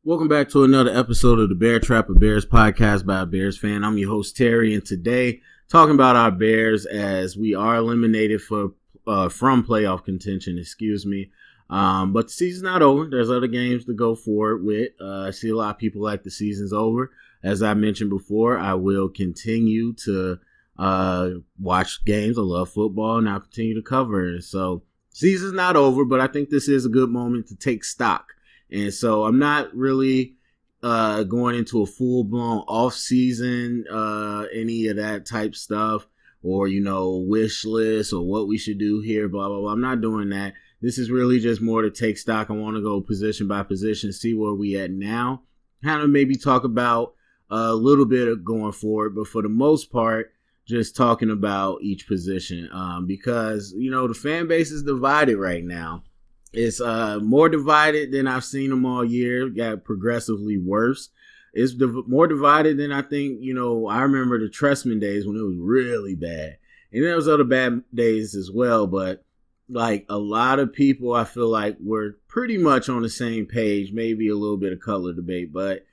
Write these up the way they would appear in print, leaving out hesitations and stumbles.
Welcome back to another episode of the Bear Trap, a Bears podcast by a Bears fan. I'm your host, Terry, and today talking about our Bears as we are eliminated from playoff contention, but the season's not over. There's other games to go forward with. I see a lot of people like the season's over. As I mentioned before, I will continue to watch games. I love football, and I'll continue to cover it. So season's not over, but I think this is a good moment to take stock. And so I'm not really going into a full-blown off-season, any of that type stuff, or, wish list or what we should do here, blah, blah, blah. I'm not doing that. This is really just more to take stock. I want to go position by position, see where we at now, kind of maybe talk about a little bit of going forward, but for the most part, just talking about each position because, the fan base is divided right now. It's more divided than I've seen them all year. Got progressively worse. It's more divided than I think, I remember the Trestman days when it was really bad. And there was other bad days as well. But like a lot of people, I feel like we're pretty much on the same page, maybe a little bit of color debate. But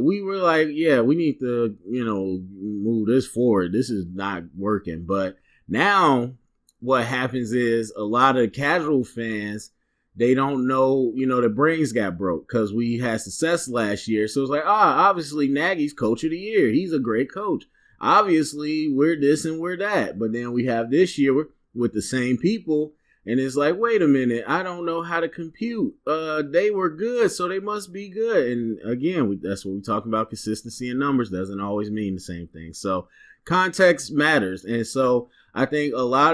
we were like, yeah, we need to, move this forward. This is not working. But now what happens is a lot of casual fans, they don't know, their brains got broke because we had success last year. So it's like, obviously Nagy's coach of the year. He's a great coach. Obviously we're this and we're that. But then we have this year with the same people. And it's like, wait a minute, I don't know how to compute. They were good, so they must be good. And again, that's what we're talking about. Consistency in numbers doesn't always mean the same thing. So context matters. And so I think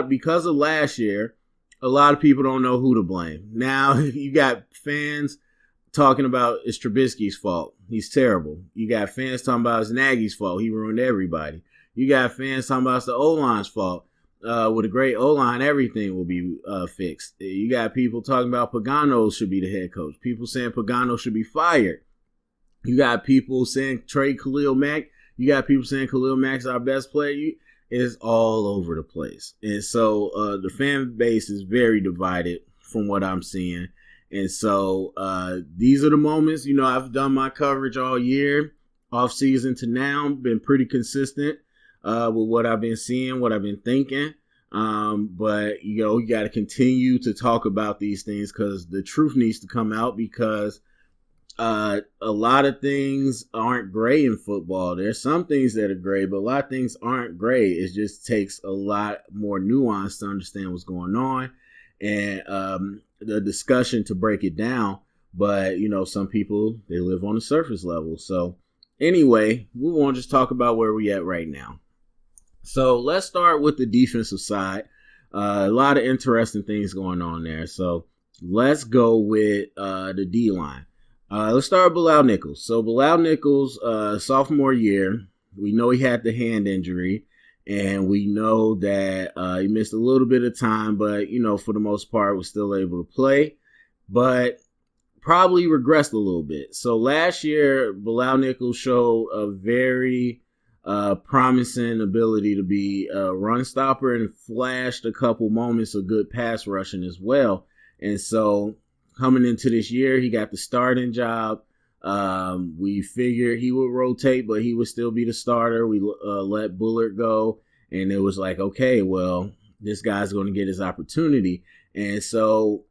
because of last year, a lot of people don't know who to blame. Now you got fans talking about it's Trubisky's fault. He's terrible. You got fans talking about it's Nagy's fault. He ruined everybody. You got fans talking about it's the O-line's fault. With a great O-line, everything will be fixed. You got people talking about Pagano should be the head coach. People saying Pagano should be fired. You got people saying trade Khalil Mack. You got people saying Khalil Mack's our best player. It's all over the place. And so the fan base is very divided from what I'm seeing. And so these are the moments, I've done my coverage all year, off season to now, been pretty consistent with what I've been seeing, what I've been thinking. But, you got to continue to talk about these things because the truth needs to come out because a lot of things aren't gray in football. There's some things that are gray, but a lot of things aren't gray. It just takes a lot more nuance to understand what's going on and the discussion to break it down. But, some people, they live on the surface level. So anyway, we want to just talk about where we at right now. So let's start with the defensive side. A lot of interesting things going on there. So let's go with the D-line. Let's start with Bilal Nichols. So Bilal Nichols, sophomore year, we know he had the hand injury, and we know that he missed a little bit of time, but, for the most part, was still able to play, but probably regressed a little bit. So last year, Bilal Nichols showed a very promising ability to be a run stopper and flashed a couple moments of good pass rushing as well. And so coming into this year, he got the starting job. We figured he would rotate, but he would still be the starter. We let Bullard go, and it was like, okay, well, this guy's going to get his opportunity. And so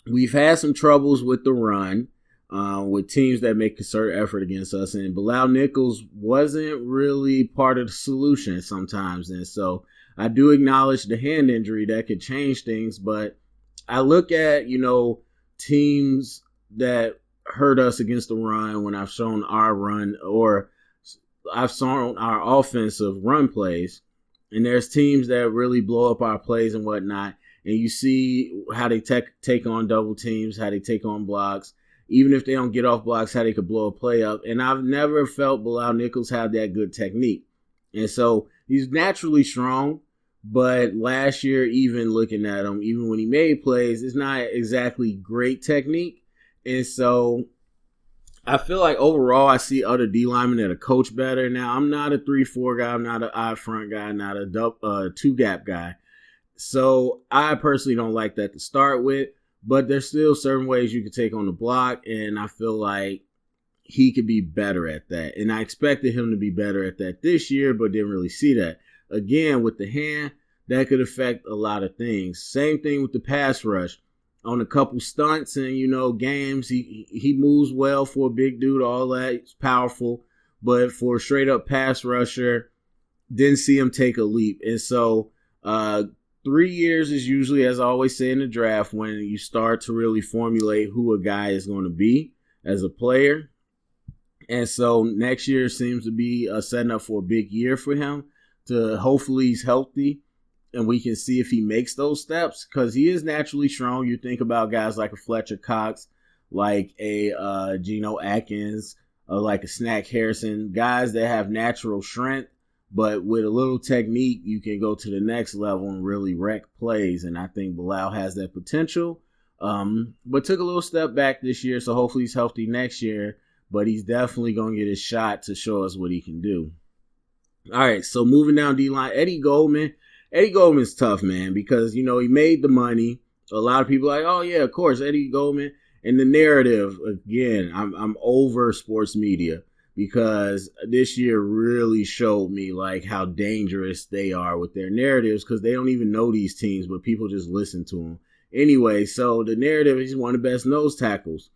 we've had some troubles with the run, with teams that make a concerted effort against us. And Bilal Nichols wasn't really part of the solution sometimes. And so I do acknowledge the hand injury that could change things, but I look at, teams that hurt us against the run when I've shown our run or I've shown our offensive run plays, and there's teams that really blow up our plays and whatnot, and you see how they take on double teams, how they take on blocks, even if they don't get off blocks, how they could blow a play up. And I've never felt Bilal Nichols had that good technique. And so he's naturally strong, but last year, even looking at him, even when he made plays, it's not exactly great technique. And so I feel like overall I see other D linemen that are coached better. Now, I'm not a 3-4 guy. I'm not an eye front guy, not a two-gap guy. So I personally don't like that to start with. but there's still certain ways you can take on the block, and I feel like he could be better at that. And I expected him to be better at that this year, but didn't really see that. Again, with the hand, that could affect a lot of things. Same thing with the pass rush. On a couple stunts and, games, he moves well for a big dude, all that. He's powerful. But for a straight up pass rusher, didn't see him take a leap. And so 3 years is usually, as I always say in the draft, when you start to really formulate who a guy is going to be as a player. And so next year seems to be setting up for a big year for him. To hopefully he's healthy and we can see if he makes those steps, because he is naturally strong. You think about guys like a Fletcher Cox, like a Geno Atkins, like a Snack Harrison, guys that have natural strength, but with a little technique, you can go to the next level and really wreck plays. And I think Bilal has that potential, but took a little step back this year. So hopefully he's healthy next year, but he's definitely going to get his shot to show us what he can do. All right, so moving down D-line, Eddie Goldman. Eddie Goldman's tough, man, because, he made the money. A lot of people are like, oh, yeah, of course, Eddie Goldman. And the narrative, again, I'm over sports media, because this year really showed me, like, how dangerous they are with their narratives, because they don't even know these teams, but people just listen to them. Anyway, so the narrative is one of the best nose tackles.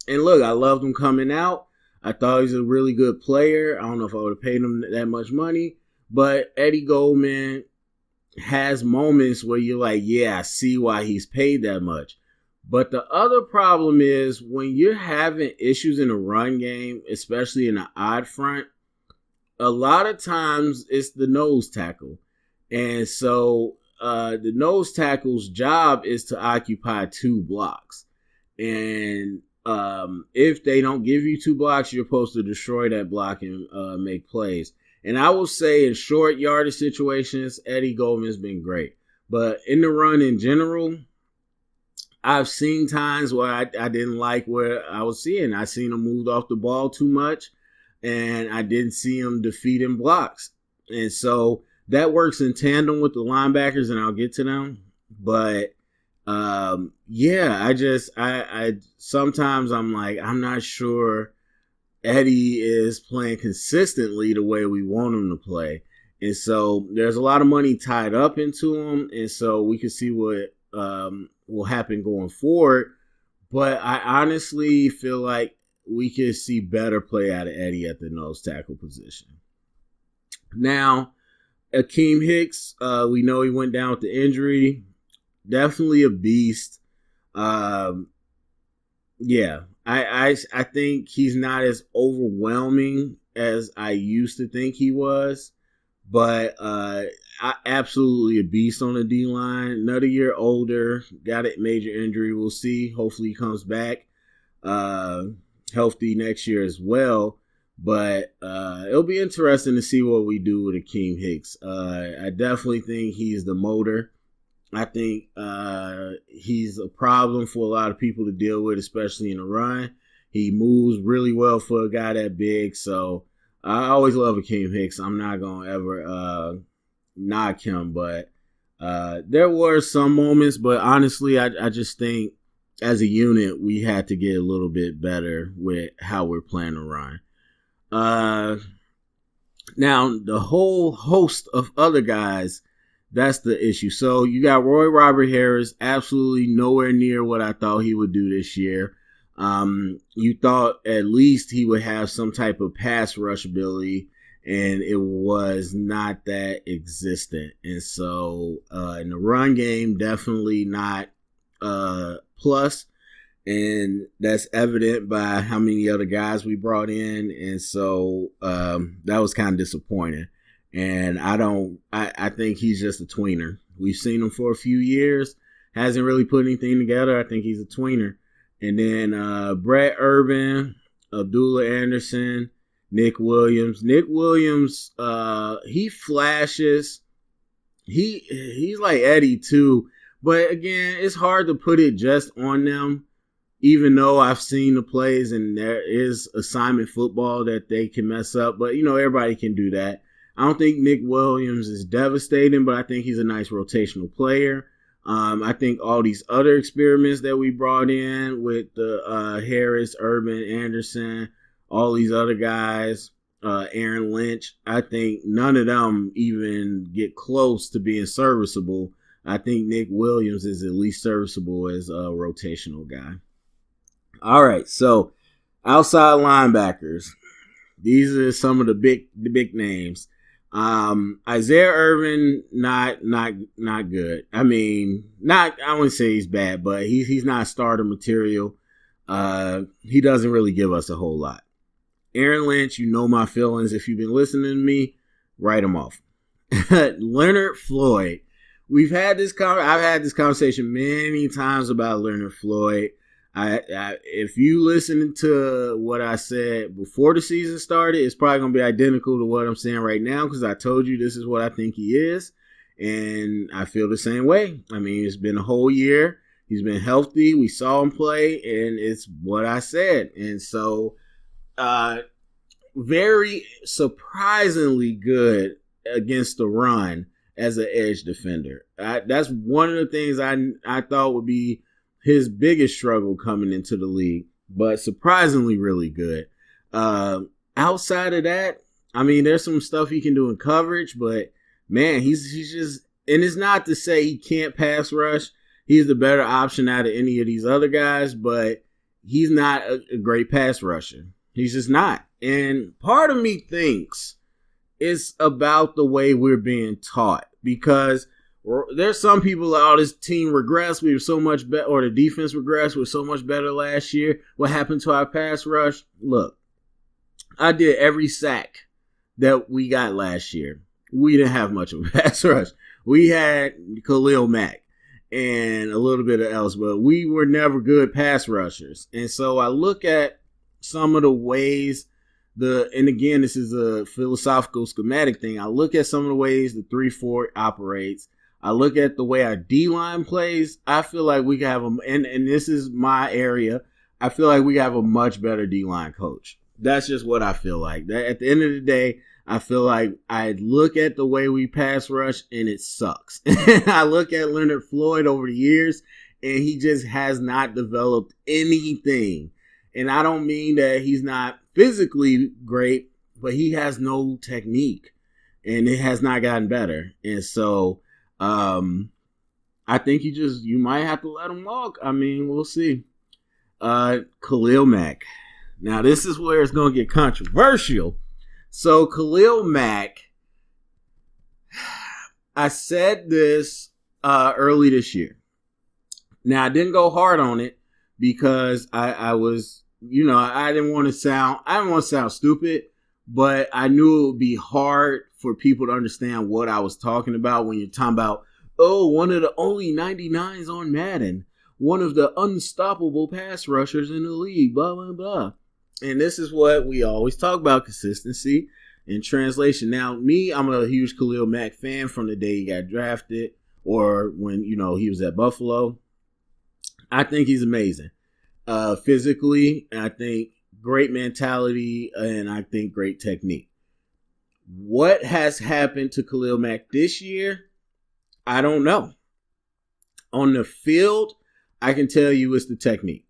And look, I loved him coming out. I thought he was a really good player. I don't know if I would have paid him that much money, but Eddie Goldman has moments where you're like, yeah, I see why he's paid that much. But the other problem is when you're having issues in the run game, especially in the odd front, a lot of times it's the nose tackle. And so the nose tackle's job is to occupy 2 blocks. And if they don't give you 2 blocks, you're supposed to destroy that block and make plays. And I will say in short yardage situations, Eddie Goldman's been great. But in the run in general, I've seen times where I didn't like where I was seeing. I seen him moved off the ball too much, and I didn't see him defeating blocks. And so that works in tandem with the linebackers, and I'll get to them. But I sometimes I'm like, I'm not sure Eddie is playing consistently the way we want him to play. And so there's a lot of money tied up into him. And so we can see what will happen going forward. But I honestly feel like we could see better play out of Eddie at the nose tackle position. Now, Akeem Hicks, we know he went down with the injury. Definitely a beast. I think he's not as overwhelming as I used to think he was, but absolutely a beast on the D-line. Another year older, got a major injury. We'll see. Hopefully he comes back healthy next year as well. But it'll be interesting to see what we do with Akeem Hicks. I definitely think he's the motor. I think he's a problem for a lot of people to deal with, especially in the run. He moves really well for a guy that big. So I always love Akeem Hicks. I'm not going to ever knock him. But there were some moments. But honestly, I just think as a unit, we had to get a little bit better with how we're playing to run. Now, the whole host of other guys, that's the issue. So you got Roy Robert Harris, absolutely nowhere near what I thought he would do this year. You thought at least he would have some type of pass rush ability, and it was not that existent. And so in the run game, definitely not plus. And that's evident by how many other guys we brought in. And so that was kind of disappointing. And I think he's just a tweener. We've seen him for a few years. Hasn't really put anything together. I think he's a tweener. And then Brett Urban, Abdullah Anderson, Nick Williams. Nick Williams, he flashes. He's like Eddie too. But again, it's hard to put it just on them. Even though I've seen the plays and there is assignment football that they can mess up. But, everybody can do that. I don't think Nick Williams is devastating, but I think he's a nice rotational player. I think all these other experiments that we brought in with the Harris, Urban, Anderson, all these other guys, Aaron Lynch, I think none of them even get close to being serviceable. I think Nick Williams is at least serviceable as a rotational guy. All right, so outside linebackers. These are some of the big names. Isaiah Irvin, not good. I mean, I wouldn't say he's bad, but he's not starter material. He doesn't really give us a whole lot. Aaron Lynch, you know my feelings. If you've been listening to me, write him off. Leonard Floyd. I've had this conversation many times about Leonard Floyd. If you listen to what I said before the season started, it's probably going to be identical to what I'm saying right now because I told you this is what I think he is, and I feel the same way. I mean, it's been a whole year. He's been healthy. We saw him play, and it's what I said. And so, very surprisingly good against the run as an edge defender. That's one of the things I thought would be his biggest struggle coming into the league, but surprisingly really good. Outside of that, I mean, there's some stuff he can do in coverage, but man, he's just, and it's not to say he can't pass rush. He's the better option out of any of these other guys, but he's not a great pass rusher. He's just not. And part of me thinks it's about the way we're being taught because there's some people like, oh, this team regressed. We were so much better, or the defense regressed. We were so much better last year. What happened to our pass rush? Look, I did every sack that we got last year. We didn't have much of a pass rush. We had Khalil Mack and a little bit of else, but we were never good pass rushers. And so I look at some of the ways and again, this is a philosophical schematic thing. I look at some of the ways the 3-4 operates. I look at the way our D-line plays. I feel like we can have and this is my area. I feel like we have a much better D-line coach. That's just what I feel like. At the end of the day, I feel like I look at the way we pass rush and it sucks. I look at Leonard Floyd over the years and he just has not developed anything. And I don't mean that he's not physically great, but he has no technique and it has not gotten better. And so I think you might have to let him walk. I mean, we'll see. Khalil Mack. Now, this is where it's going to get controversial. So, Khalil Mack, I said this early this year. Now, I didn't go hard on it because I was, I didn't want to sound stupid, but I knew it would be hard for people to understand what I was talking about when you're talking about, one of the only 99s on Madden, one of the unstoppable pass rushers in the league, blah, blah, blah. And this is what we always talk about, consistency and translation. Now, I'm a huge Khalil Mack fan from the day he got drafted or when, he was at Buffalo. I think he's amazing. Physically, I think great mentality, and I think great technique. What has happened to Khalil Mack this year? I don't know. On the field, I can tell you it's the technique.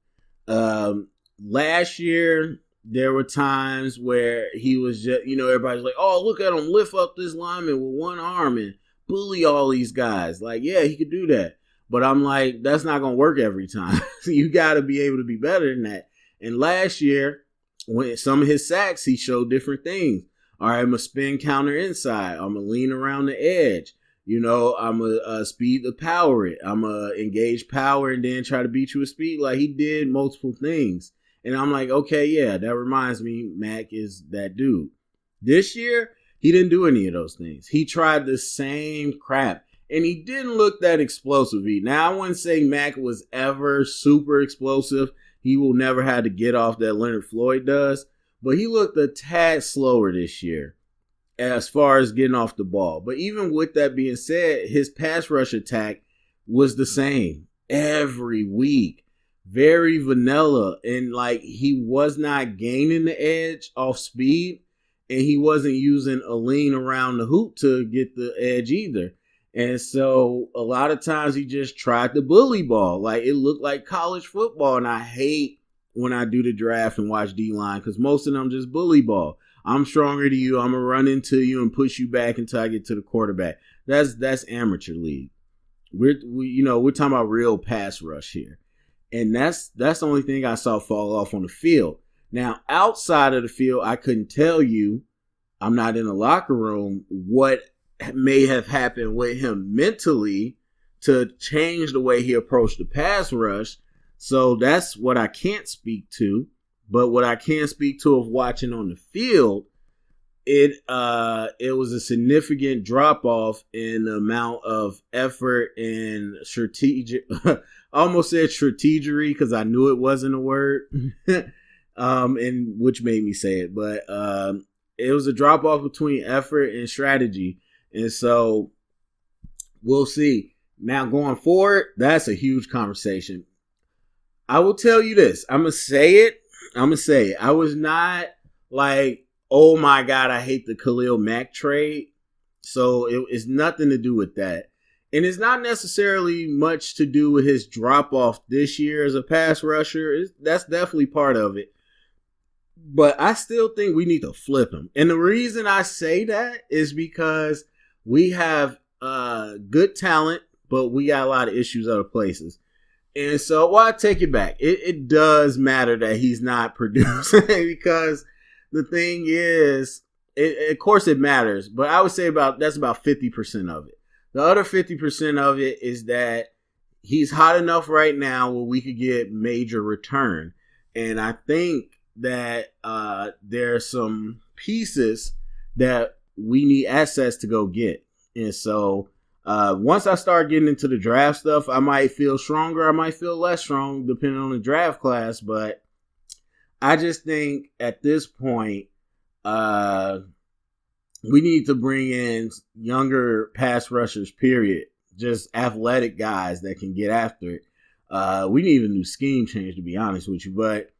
Last year, there were times where he was just, everybody's like, oh, look at him lift up this lineman with one arm and bully all these guys. Like, yeah, he could do that. But I'm like, that's not going to work every time. You got to be able to be better than that. And last year, when some of his sacks, he showed different things. All right, I'm going to spin counter inside. I'm going to lean around the edge. I'm going to speed the power it. I'm going to engage power and then try to beat you with speed. Like, he did multiple things. And I'm like, okay, yeah, that reminds me, Mac is that dude. This year, he didn't do any of those things. He tried the same crap. And he didn't look that explosive. Now, I wouldn't say Mac was ever super explosive. He will never have to get off that Leonard Floyd does. But he looked a tad slower this year as far as getting off the ball. But even with that being said, his pass rush attack was the same every week. Very vanilla. And he was not gaining the edge off speed. And he wasn't using a lean around the hoop to get the edge either. And so a lot of times he just tried the bully ball. Like it looked like college football. And I hate when I do the draft and watch D-line because most of them just bully ball. I'm stronger than you. I'm going to run into you and push you back until I get to the quarterback. That's amateur league. We're talking about real pass rush here. And that's the only thing I saw fall off on the field. Now, outside of the field, I couldn't tell you, I'm not in the locker room, what may have happened with him mentally to change the way he approached the pass rush. So that's what I can't speak to. But what I can speak to of watching on the field, it was a significant drop off in the amount of effort and strategic. I almost said strategery because I knew it wasn't a word, and which made me say it. But it was a drop off between effort and strategy, and so we'll see. Now going forward, that's a huge conversation. I will tell you this. I'm gonna say it. I was not like, oh my God, I hate the Khalil Mack trade. So it's nothing to do with that. And it's not necessarily much to do with his drop off this year as a pass rusher. That's definitely part of it. But I still think we need to flip him. And the reason I say that is because we have good talent, but we got a lot of issues other places. And so, I take it back. It does matter that he's not producing because the thing is, of course it matters, but I would say that's about 50% of it. The other 50% of it is that he's hot enough right now where we could get major return. And I think that there are some pieces that we need assets to go get. And so once I start getting into the draft stuff, I might feel stronger. I might feel less strong depending on the draft class. But I just think at this point, we need to bring in younger pass rushers, period. Just athletic guys that can get after it. We need a new scheme change, to be honest with you. But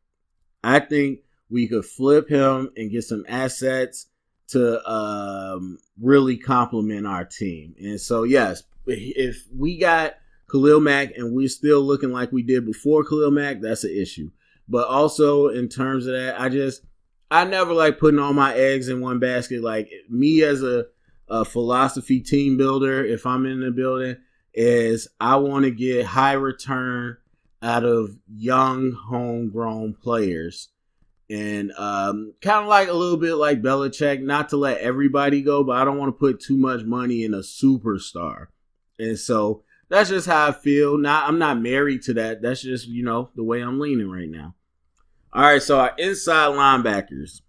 I think we could flip him and get some assets to really complement our team. And so, yes, if we got Khalil Mack and we're still looking like we did before Khalil Mack, that's an issue. But also in terms of that, I never like putting all my eggs in one basket. Like me as a philosophy team builder, if I'm in the building, is I want to get high return out of young homegrown players. And kind of like a little bit like Belichick, not to let everybody go, but I don't want to put too much money in a superstar. And so that's just how I feel. I'm not married to that. That's just, the way I'm leaning right now. All right, so our inside linebackers.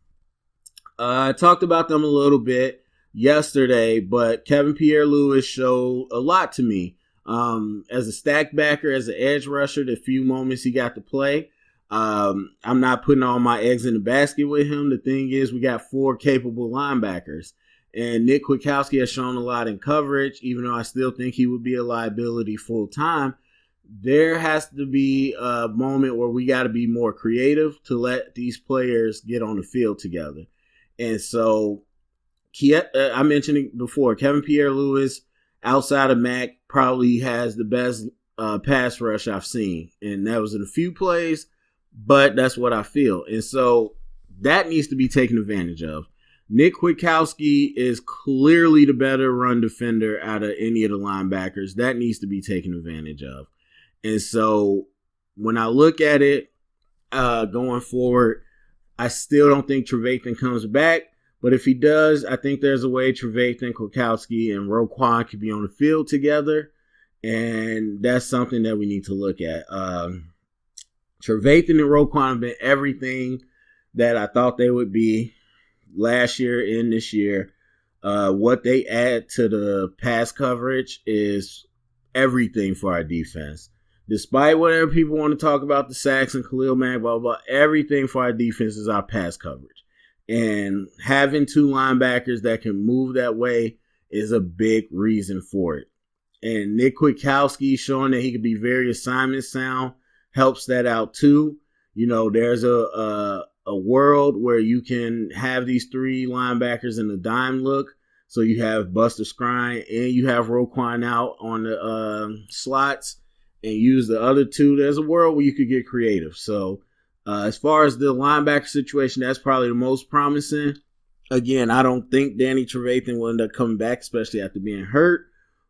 I talked about them a little bit yesterday, but Kevin Pierre-Louis showed a lot to me. As a stack backer, as an edge rusher, the few moments he got to play, I'm not putting all my eggs in the basket with him. The thing is, we got 4 capable linebackers. And Nick Kwiatkowski has shown a lot in coverage, even though I still think he would be a liability full time. There has to be a moment where we got to be more creative to let these players get on the field together. And so, I mentioned it before, Kevin Pierre-Louis, outside of Mack, probably has the best pass rush I've seen. And that was in a few plays, but that's what I feel. And so that needs to be taken advantage of. Nick Kwiatkowski is clearly the better run defender out of any of the linebackers. That needs to be taken advantage of. And so when I look at it going forward, I still don't think Trevathan comes back. But if he does, I think there's a way Trevathan, Kwiatkowski, and Roquan could be on the field together. And that's something that we need to look at. Trevathan and Roquan have been everything that I thought they would be last year and this year. What they add to the pass coverage is everything for our defense. Despite whatever people want to talk about the sacks and Khalil Mack, blah, blah, blah, everything for our defense is our pass coverage. And having 2 linebackers that can move that way is a big reason for it. And Nick Kwiatkowski showing that he could be very assignment sound helps that out too. There's a world where you can have these 3 linebackers in the dime look. So you have Buster Skrine and you have Roquan out on the slots and use the other two. There's a world where you could get creative. So as far as the linebacker situation, that's probably the most promising. Again, I don't think Danny Trevathan will end up coming back, especially after being hurt.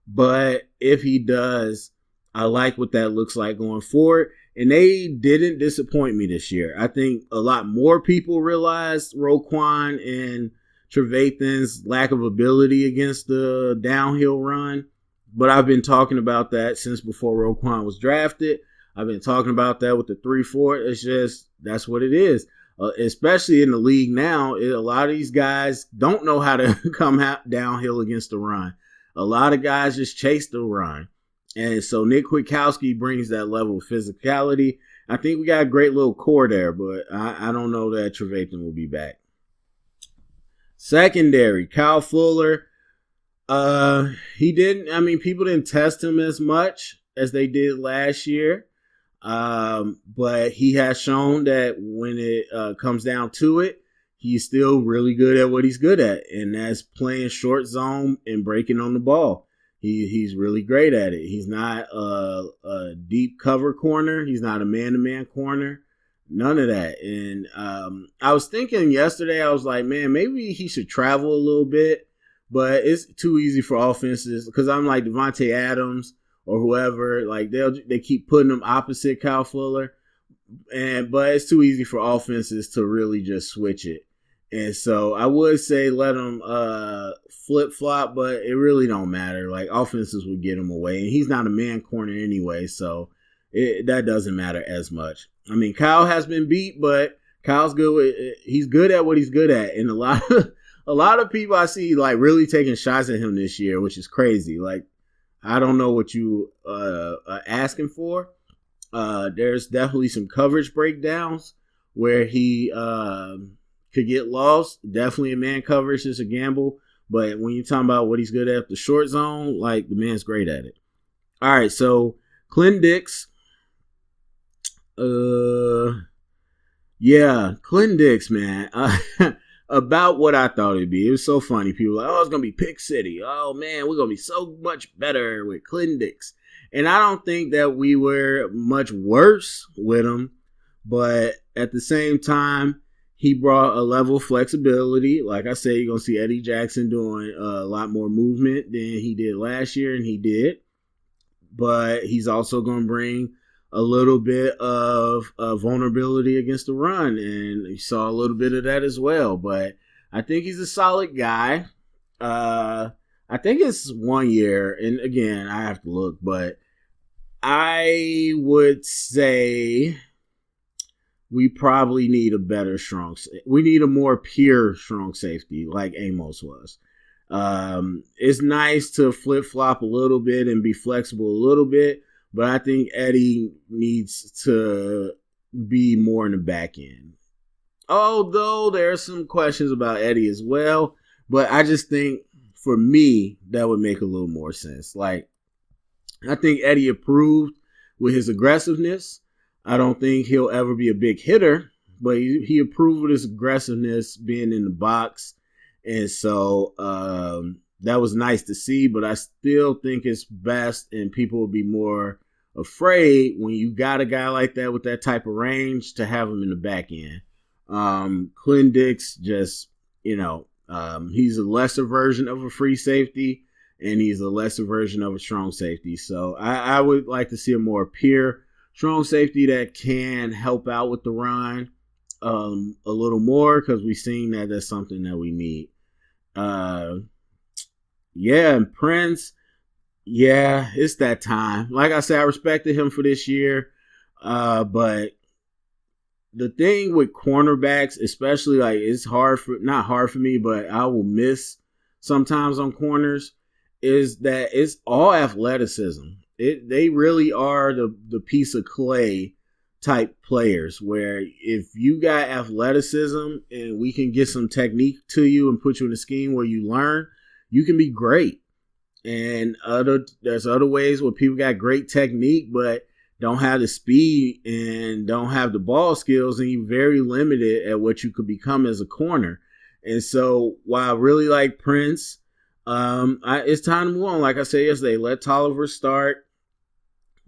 But if he does, I like what that looks like going forward. And they didn't disappoint me this year. I think a lot more people realized Roquan and Trevathan's lack of ability against the downhill run. But I've been talking about that since before Roquan was drafted. I've been talking about that with the 3-4. It's just, that's what it is. Especially in the league now, a lot of these guys don't know how to come downhill against the run. A lot of guys just chase the run. And so Nick Kwiatkowski brings that level of physicality. I think we got a great little core there, but I don't know that Trevathan will be back. Secondary, Kyle Fuller. People didn't test him as much as they did last year. But he has shown that when it comes down to it, he's still really good at what he's good at, and that's playing short zone and breaking on the ball. He's really great at it. He's not a deep cover corner. He's not a man-to-man corner. None of that. And I was thinking yesterday, I was like, man, maybe he should travel a little bit, but it's too easy for offenses because I'm like Devontae Adams or whoever. Like they keep putting him opposite Kyle Fuller, but it's too easy for offenses to really just switch it. And so I would say let him flip-flop, but it really don't matter. Like, offenses would get him away. And he's not a man corner anyway, so that doesn't matter as much. I mean, Kyle has been beat, but Kyle's good. He's good at what he's good at. And a lot of people I see, like, really taking shots at him this year, which is crazy. Like, I don't know what you are asking for. There's definitely some coverage breakdowns where he could get lost. Definitely a man coverage is a gamble. But when you're talking about what he's good at the short zone, like, the man's great at it. All right, so Clinton Dix. Clinton Dix, man. About what I thought it'd be. It was so funny. People were like, oh, it's going to be Pick City. Oh, man, we're going to be so much better with Clinton Dix. And I don't think that we were much worse with him. But at the same time, he brought a level of flexibility. Like I said, you're going to see Eddie Jackson doing a lot more movement than he did last year, and he did. But he's also going to bring a little bit of vulnerability against the run, and you saw a little bit of that as well. But I think he's a solid guy. I think it's 1 year, and again, I have to look, but I would say we probably need a better we need a more pure strong safety like Amos was. It's nice to flip-flop a little bit and be flexible a little bit, but I think Eddie needs to be more in the back end. Although there are some questions about Eddie as well, but I just think for me, that would make a little more sense. Like, I think Eddie improved with his aggressiveness. I don't think he'll ever be a big hitter, but he improved with his aggressiveness being in the box. And so that was nice to see, but I still think it's best and people will be more afraid when you got a guy like that with that type of range to have him in the back end. Clinton Dix just, he's a lesser version of a free safety and he's a lesser version of a strong safety. So I would like to see a more pure strong safety that can help out with the run a little more because we've seen that that's something that we need. And Prince, it's that time. Like I said, I respected him for this year, but the thing with cornerbacks, especially, like, it's not hard for me, but I will miss sometimes on corners, is that it's all athleticism. They really are the piece of clay type players where if you got athleticism and we can get some technique to you and put you in a scheme where you learn, you can be great. And there's other ways where people got great technique but don't have the speed and don't have the ball skills, and you're very limited at what you could become as a corner. And so while I really like Prince, It's time to move on. Like I said yesterday, let Tolliver start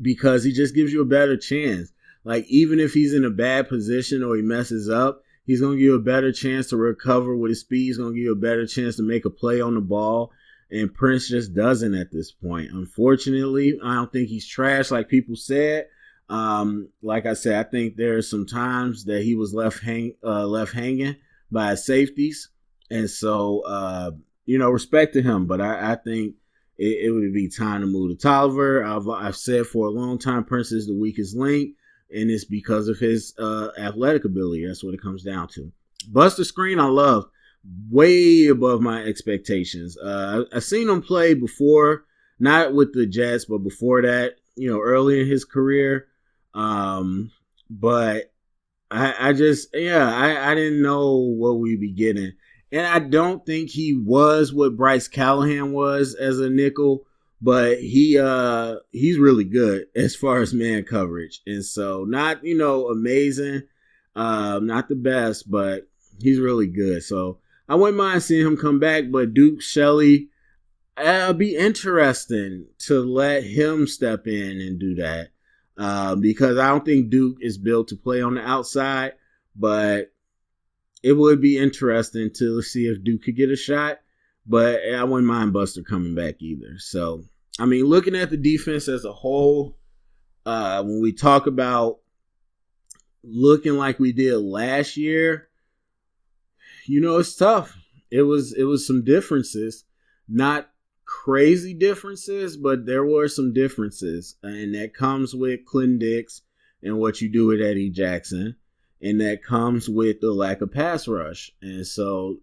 because he just gives you a better chance. Like, even if he's in a bad position or he messes up, he's going to give you a better chance to recover with his speed. He's going to give you a better chance to make a play on the ball. And Prince just doesn't at this point. Unfortunately, I don't think he's trash like people said. Like I said, I think there are some times that he was left hanging by his safeties. And so, respect to him. But I think it would be time to move to Tolliver. I've said for a long time Prince is the weakest link, and it's because of his athletic ability. That's what it comes down to. Buster Screen, I love. Way above my expectations. I've seen him play before, not with the Jets, but before that, early in his career. But I didn't know what we'd be getting. And I don't think he was what Bryce Callahan was as a nickel, but he's really good as far as man coverage. And so not, amazing, not the best, but he's really good. So I wouldn't mind seeing him come back, but Duke Shelley, it'll be interesting to let him step in and do that. Because I don't think Duke is built to play on the outside, but it would be interesting to see if Duke could get a shot, but I wouldn't mind Buster coming back either. So, I mean, looking at the defense as a whole, when we talk about looking like we did last year, it's tough. It was some differences, not crazy differences, but there were some differences, and that comes with Clinton Dix and what you do with Eddie Jackson. And that comes with the lack of pass rush. And so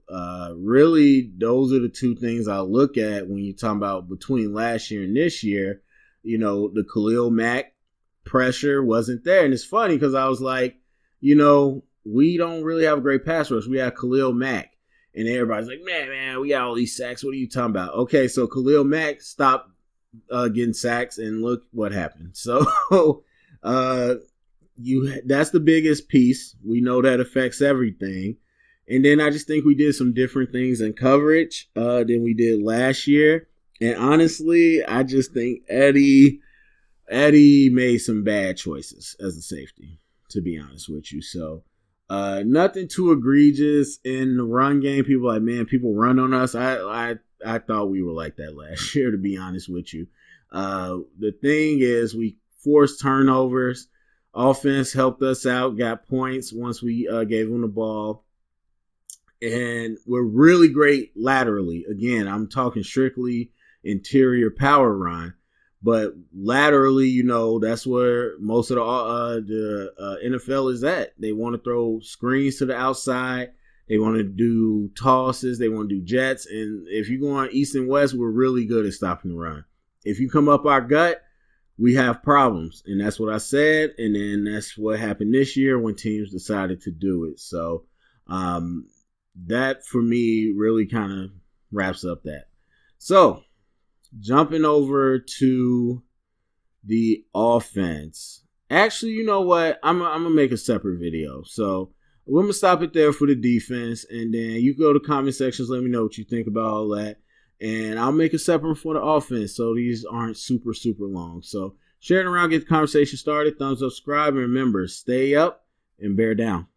really, those are the two things I look at when you're talking about between last year and this year. The Khalil Mack pressure wasn't there. And it's funny because I was like, we don't really have a great pass rush. We have Khalil Mack. And everybody's like, man, we got all these sacks. What are you talking about? Okay, so Khalil Mack stopped getting sacks, and look what happened. So that's the biggest piece. We know that affects everything. And then I just think we did some different things in coverage than we did last year. And honestly, I just think Eddie made some bad choices as a safety, to be honest with you. So nothing too egregious in the run game. People are like, man, people run on us. I thought we were like that last year, to be honest with you. The thing is, we forced turnovers. Offense helped us out, got points once we gave them the ball. And we're really great laterally. Again, I'm talking strictly interior power run. But laterally, that's where most of the NFL is at. They want to throw screens to the outside. They want to do tosses. They want to do jets. And if you go on east and west, we're really good at stopping the run. If you come up our gut, we have problems. And that's what I said. And then that's what happened this year when teams decided to do it. So that, for me, really kind of wraps up that. So jumping over to the offense. Actually, you know what? I'm going to make a separate video. So we're going to stop it there for the defense. And then you go to comment sections. Let me know what you think about all that. And I'll make a separate for the offense, so these aren't super, super long. So share it around, get the conversation started. Thumbs up, subscribe, and remember, stay up and bear down.